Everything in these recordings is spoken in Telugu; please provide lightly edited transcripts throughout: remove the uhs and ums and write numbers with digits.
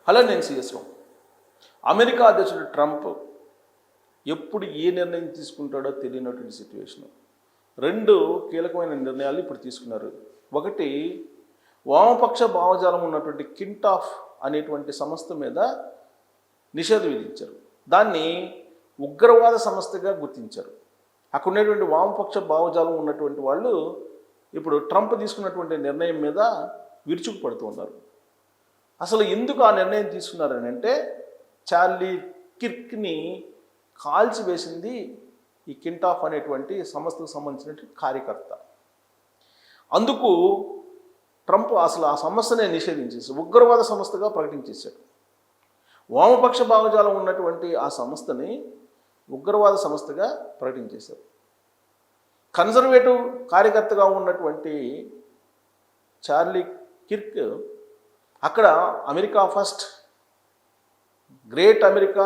హలో, నేను సిఎస్ఓ. అమెరికా అధ్యక్షుడు ట్రంప్ ఎప్పుడు ఏ నిర్ణయం తీసుకుంటాడో తెలియనటువంటి సిచ్యువేషన్. రెండు కీలకమైన నిర్ణయాలు ఇప్పుడు తీసుకున్నారు. ఒకటి, వామపక్ష భావజాలం ఉన్నటువంటి కింటాఫ్ అనేటువంటి సంస్థ మీద నిషేధం విధించారు. దాన్ని ఉగ్రవాద సంస్థగా గుర్తించారు. అక్కడ ఉన్నటువంటి వామపక్ష భావజాలం ఉన్నటువంటి వాళ్ళు ఇప్పుడు ట్రంప్ తీసుకున్నటువంటి నిర్ణయం మీద విరుచుకుపడుతూ ఉన్నారు. అసలు ఎందుకు ఆ నిర్ణయం తీసుకున్నారని అంటే, చార్లీ కిర్క్ని కాల్చివేసింది ఈ కింటాఫ్ అనేటువంటి సంస్థకు సంబంధించినటువంటి కార్యకర్త. అందుకు ట్రంప్ అసలు ఆ సంస్థనే నిషేధించేసి ఉగ్రవాద సంస్థగా ప్రకటించేశాడు. వామపక్ష భావజాలం ఉన్నటువంటి ఆ సంస్థని ఉగ్రవాద సంస్థగా ప్రకటించేశారు. కన్జర్వేటివ్ కార్యకర్తగా ఉన్నటువంటి చార్లీ కిర్క్ అక్కడ అమెరికా ఫస్ట్, గ్రేట్ అమెరికా,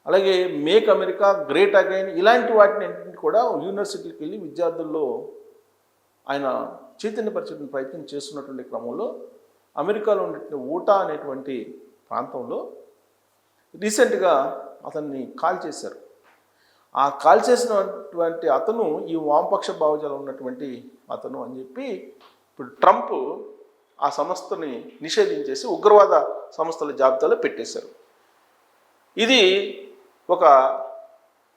అలాగే మేక్ అమెరికా గ్రేట్ అగైన్ ఇలాంటి వాటిని కూడా యూనివర్సిటీకి వెళ్ళి విద్యార్థుల్లో ఆయన చైతన్యపరిచే ప్రయత్నం చేస్తున్నటువంటి క్రమంలో అమెరికాలో ఉన్నటువంటి ఊటా అనేటువంటి ప్రాంతంలో రీసెంట్గా అతన్ని కాల్ చేశారు. ఆ కాల్ చేసినటువంటి అతను ఈ వామపక్ష భావజాలం ఉన్నటువంటి అతను అని చెప్పి ఇప్పుడు ట్రంప్ ఆ సంస్థని నిషేధించేసి ఉగ్రవాద సంస్థల జాబితాలో పెట్టేశారు. ఇది ఒక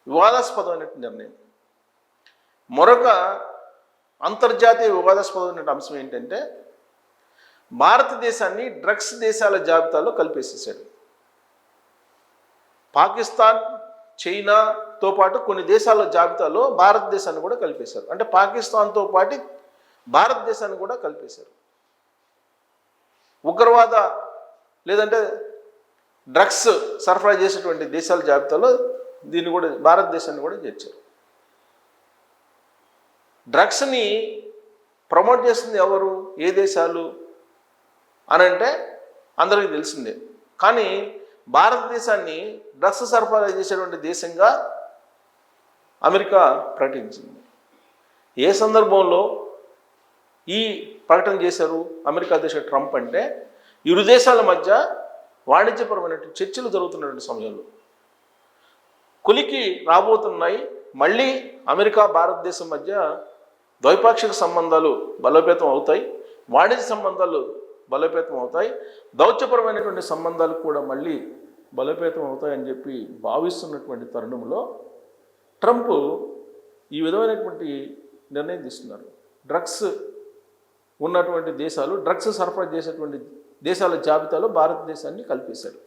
వివాదాస్పదమైన నిర్ణయం. మరొక అంతర్జాతీయ వివాదాస్పదమైన అంశం ఏంటంటే, భారతదేశాన్ని డ్రగ్స్ దేశాల జాబితాలో కలిపేసేసాడు. పాకిస్తాన్, చైనాతో పాటు కొన్ని దేశాల జాబితాలో భారతదేశాన్ని కూడా కలిపేశారు. అంటే పాకిస్తాన్తో పాటు భారతదేశాన్ని కూడా కలిపేశారు. ఉగ్రవాద లేదంటే డ్రగ్స్ సరఫరా చేసేటువంటి దేశాల జాబితాలో దీన్ని కూడా భారతదేశాన్ని కూడా చేర్చారు. డ్రగ్స్ని ప్రమోట్ చేస్తుంది ఎవరు, ఏ దేశాలు అని అంటే అందరికీ తెలిసిందే. కానీ భారతదేశాన్ని డ్రగ్స్ సరఫరా చేసేటువంటి దేశంగా అమెరికా ప్రకటించింది. ఏ సందర్భంలో ఈ ప్రకటన చేశారు అమెరికా అధ్యక్షుడు ట్రంప్ అంటే, ఇరు దేశాల మధ్య వాణిజ్యపరమైన చర్చలు జరుగుతున్నటువంటి సమయంలో కొలికి రాబోతున్నాయి. మళ్ళీ అమెరికా భారతదేశం మధ్య ద్వైపాక్షిక సంబంధాలు బలోపేతం అవుతాయి, వాణిజ్య సంబంధాలు బలోపేతం అవుతాయి, దౌత్యపరమైనటువంటి సంబంధాలు కూడా మళ్ళీ బలోపేతం అవుతాయని చెప్పి భావిస్తున్నటువంటి తరుణంలో ట్రంప్ ఈ విధమైనటువంటి నిర్ణయం తీసుకున్నారు. డ్రగ్స్ ఉన్నటువంటి దేశాలు, డ్రగ్స్ సరఫరా చేసేటువంటి దేశాల జాబితాలో భారతదేశాన్ని కలిపేశాడు.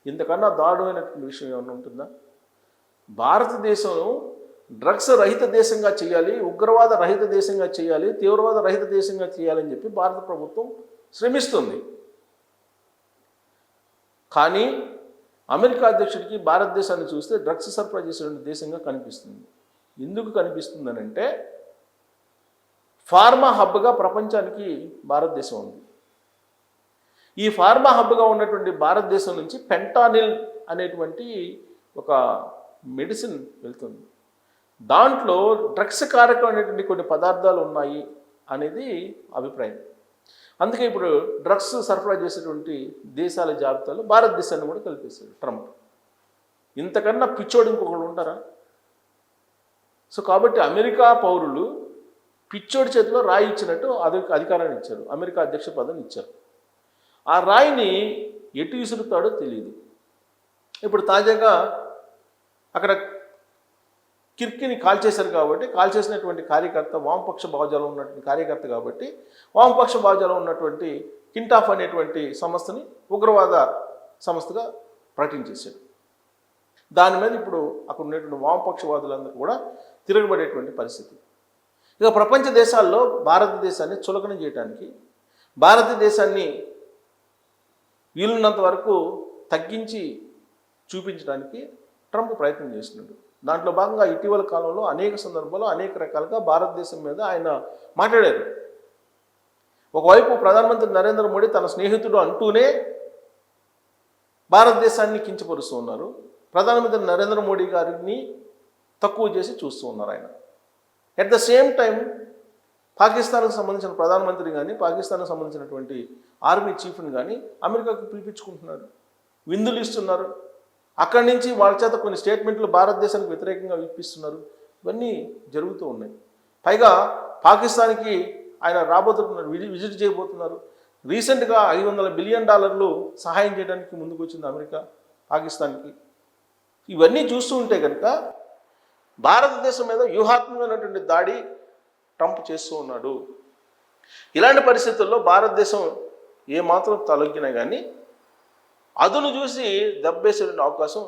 ఇంతకన్నా దారుణమైనటువంటి విషయం ఏమైనా ఉంటుందా? భారతదేశం డ్రగ్స్ రహిత దేశంగా చేయాలి, ఉగ్రవాద రహిత దేశంగా చేయాలి, తీవ్రవాద రహిత దేశంగా చేయాలని చెప్పి భారత ప్రభుత్వం శ్రమిస్తుంది. కానీ అమెరికా అధ్యక్షుడికి భారతదేశాన్ని చూస్తే డ్రగ్స్ సరఫరా చేసేటువంటి దేశంగా కనిపిస్తుంది. ఎందుకు కనిపిస్తుంది అని అంటే, ఫార్మా హబ్గా ప్రపంచానికి భారతదేశం ఉంది. ఈ ఫార్మా హబ్గా ఉన్నటువంటి భారతదేశం నుంచి పెంటానిల్ అనేటువంటి ఒక మెడిసిన్ వెళ్తుంది. దాంట్లో డ్రగ్స్ కారకమైనటువంటి కొన్ని పదార్థాలు ఉన్నాయి అనేది అభిప్రాయం. అందుకే ఇప్పుడు డ్రగ్స్ సరఫరా చేసేటువంటి దేశాల జాబితాలో భారతదేశాన్ని కూడా కలిపేశారు ట్రంప్. ఇంతకన్నా పిచ్చోడు ఇంకొకరు ఉంటారా? సో కాబట్టి అమెరికా పౌరులు పిచ్చోడి చేతిలో రాయి ఇచ్చినట్టు అధికారాన్ని ఇచ్చారు, అమెరికా అధ్యక్ష పదవిని ఇచ్చారు. ఆ రాయిని ఎటు విసురుతాడో తెలియదు. ఇప్పుడు తాజాగా అక్కడ కిర్క్ని కాల్ చేశారు కాబట్టి, కాల్ చేసినటువంటి కార్యకర్త వామపక్ష భావజాలం ఉన్నటువంటి కార్యకర్త కాబట్టి, వామపక్ష భావజాలం ఉన్నటువంటి కింటాఫ్ అనేటువంటి సంస్థని ఉగ్రవాద సంస్థగా ప్రకటించేశాడు. దాని మీద ఇప్పుడు అక్కడ ఉన్నటువంటి వామపక్షవాదులందరూ కూడా తిరగబడేటువంటి పరిస్థితి. ఇక ప్రపంచ దేశాల్లో భారతదేశాన్ని చులకన చేయడానికి, భారతదేశాన్ని వీలున్నంత వరకు తగ్గించి చూపించడానికి ట్రంప్ ప్రయత్నం చేస్తున్నాడు. దాంట్లో భాగంగా ఇటీవల కాలంలో అనేక సందర్భాల్లో అనేక రకాలుగా భారతదేశం మీద ఆయన మాట్లాడారు. ఒకవైపు ప్రధానమంత్రి నరేంద్ర మోడీ తన స్నేహితుడు అంటూనే భారతదేశాన్ని కించపరుస్తూ ఉన్నారు. ప్రధానమంత్రి నరేంద్ర మోడీ గారిని తక్కువ చేసి చూస్తూ ఉన్నారు ఆయన. ఎట్ ద సేమ్ టైం పాకిస్తాన్కు సంబంధించిన ప్రధానమంత్రి కానీ పాకిస్తాన్కు సంబంధించినటువంటి ఆర్మీ చీఫ్ని కానీ అమెరికాకు పిలిపించుకుంటున్నారు, విందులు ఇస్తున్నారు. అక్కడి నుంచి వాళ్ళ చేత కొన్ని స్టేట్మెంట్లు భారతదేశానికి వ్యతిరేకంగా ఇప్పిస్తున్నారు. ఇవన్నీ జరుగుతూ ఉన్నాయి. పైగా పాకిస్తాన్కి ఆయన రాబోతున్నారు, విజిట్ చేయబోతున్నారు. రీసెంట్గా $500 బిలియన్ సహాయం చేయడానికి ముందుకు వచ్చింది అమెరికా పాకిస్తాన్కి. ఇవన్నీ చూస్తూ ఉంటే కనుక భారతదేశం మీద వ్యూహాత్మకమైనటువంటి దాడి ట్రంప్ చేస్తూ ఉన్నాడు. ఇలాంటి పరిస్థితుల్లో భారతదేశం ఏమాత్రం తలొగ్గినా కానీ అదును చూసి దెబ్బేసే అవకాశం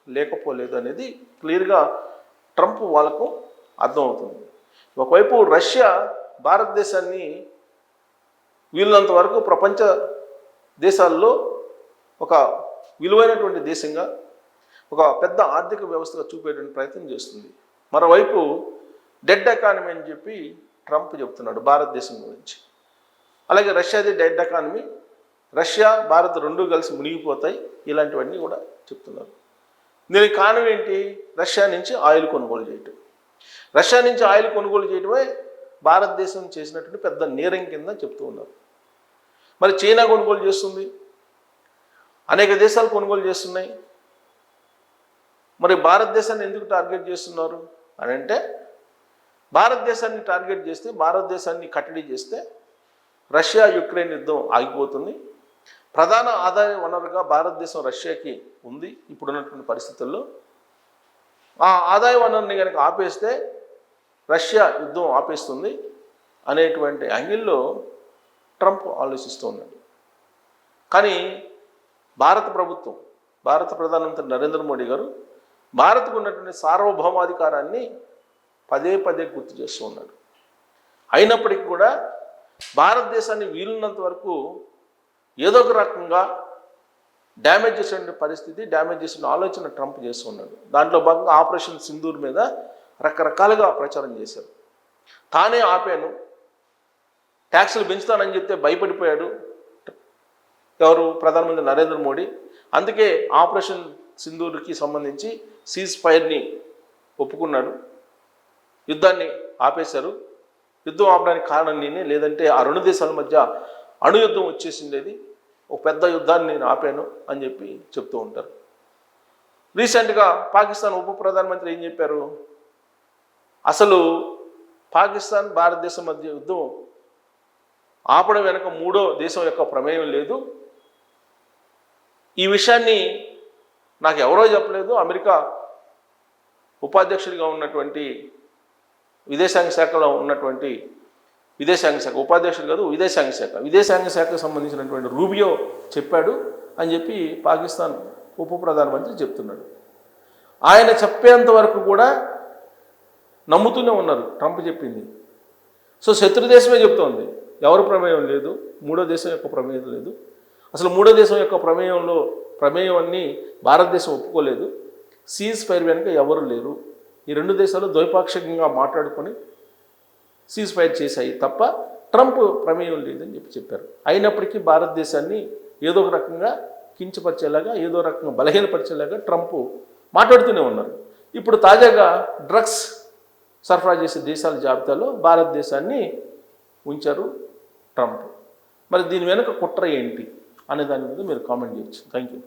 లేకపోలేదు అనేది క్లియర్గా ట్రంప్ వాళ్ళకు అర్థమవుతుంది. ఒకవైపు రష్యా భారతదేశాన్ని వీళ్ళంత వరకు ప్రపంచ దేశాల్లో ఒక విలువైనటువంటి దేశంగా, ఒక పెద్ద ఆర్థిక వ్యవస్థగా చూపేటువంటి ప్రయత్నం చేస్తుంది. మరోవైపు డెడ్ ఎకానమీ అని చెప్పి ట్రంప్ చెప్తున్నాడు భారతదేశం గురించి. అలాగే రష్యాది డెడ్ ఎకానమీ, రష్యా భారత్ రెండూ కలిసి మునిగిపోతాయి, ఇలాంటివన్నీ కూడా చెప్తున్నారు. దీనికి కారణం ఏంటి? రష్యా నుంచి ఆయిల్ కొనుగోలు చేయటం. రష్యా నుంచి ఆయిల్ కొనుగోలు చేయటమే భారతదేశం చేసినటువంటి పెద్ద నేరం కింద చెప్తూ ఉన్నారు. మరి చైనా కొనుగోలు చేస్తుంది, అనేక దేశాలు కొనుగోలు చేస్తున్నాయి. మరి భారతదేశాన్ని ఎందుకు టార్గెట్ చేస్తున్నారు అని అంటే, భారతదేశాన్ని టార్గెట్ చేస్తే, భారతదేశాన్ని కట్టడి చేస్తే రష్యా యుక్రెయిన్ యుద్ధం ఆగిపోతుంది. ప్రధాన ఆదాయ వనరుగా భారతదేశం రష్యాకి ఉంది ఇప్పుడున్నటువంటి పరిస్థితుల్లో. ఆ ఆదాయ వనరుని కనుక ఆపేస్తే రష్యా యుద్ధం ఆపేస్తుంది అనేటువంటి యాంగిల్లో ట్రంప్ ఆలోచిస్తూ ఉన్నాడు. కానీ భారత ప్రభుత్వం, భారత ప్రధానమంత్రి నరేంద్ర మోడీ గారు భారత్కు ఉన్నటువంటి సార్వభౌమాధికారాన్ని పదే పదే గుర్తు చేస్తూ ఉన్నాడు. అయినప్పటికీ కూడా భారతదేశాన్ని వీలున్నంత వరకు ఏదో ఒక రకంగా డ్యామేజ్ చేసే పరిస్థితి, డ్యామేజ్ చేసిన ఆలోచన ట్రంప్ చేస్తూ ఉన్నాడు. దాంట్లో భాగంగా ఆపరేషన్ సింధూర్ మీద రకరకాలుగా ప్రచారం చేశారు. తానే ఆపాను, ట్యాక్సులు పెంచుతానని చెప్తే భయపడిపోయాడు ఎవరు? ప్రధానమంత్రి నరేంద్ర మోడీ. అందుకే ఆపరేషన్ సింధూర్కి సంబంధించి సీజ్ ఫైర్ని ఒప్పుకున్నాడు, యుద్ధాన్ని ఆపేశారు. యుద్ధం ఆపడానికి కారణం నేనే, లేదంటే ఆ రెండు దేశాల మధ్య అణుయుద్ధం వచ్చేసిండేది, ఒక పెద్ద యుద్ధాన్ని నేను ఆపాను అని చెప్పి చెప్తూ ఉంటారు. రీసెంట్గా పాకిస్తాన్ ఉప ప్రధానమంత్రి ఏం చెప్పారు? అసలు పాకిస్తాన్ భారతదేశం మధ్య యుద్ధం ఆపడం వెనక మూడో దేశం యొక్క ప్రమేయం లేదు, ఈ విషయాన్ని నాకు ఎవరో చెప్పలేదు, అమెరికా ఉపాధ్యక్షుడిగా ఉన్నటువంటి విదేశాంగ శాఖలో ఉన్నటువంటి విదేశాంగ శాఖ ఉపాధ్యక్షుడు కాదు, విదేశాంగ శాఖకు సంబంధించినటువంటి రూబియో చెప్పాడు అని చెప్పి పాకిస్తాన్ ఉప ప్రధానమంత్రి చెప్తున్నాడు. ఆయన చెప్పేంత వరకు కూడా నమ్ముతూనే ఉన్నారు ట్రంప్ చెప్పింది. సో శత్రుదేశమే చెప్తోంది ఎవరు ప్రమేయం లేదు, మూడో దేశం యొక్క ప్రమేయం లేదు. అసలు మూడో దేశం యొక్క ప్రమేయం అన్ని భారతదేశం ఒప్పుకోలేదు. సీజ్ ఫైర్ వెనుక ఎవరు లేరు, ఈ రెండు దేశాలు ద్వైపాక్షికంగా మాట్లాడుకొని సీజ్ ఫైర్ చేశాయి తప్ప ట్రంప్ ప్రమేయం లేదని చెప్పారు. అయినప్పటికీ భారతదేశాన్ని ఏదో ఒక రకంగా కించపరిచేలాగా, ఏదో రకంగా బలహీనపరిచేలాగా ట్రంప్ మాట్లాడుతూనే ఉన్నారు. ఇప్పుడు తాజాగా డ్రగ్స్ సరఫరా చేసే దేశాల జాబితాలో భారతదేశాన్ని ఉంచారు ట్రంప్. మరి దీని వెనుక కుట్ర ఏంటి అనే దాని మీద మీరు కామెంట్ చేయొచ్చు. Thank you.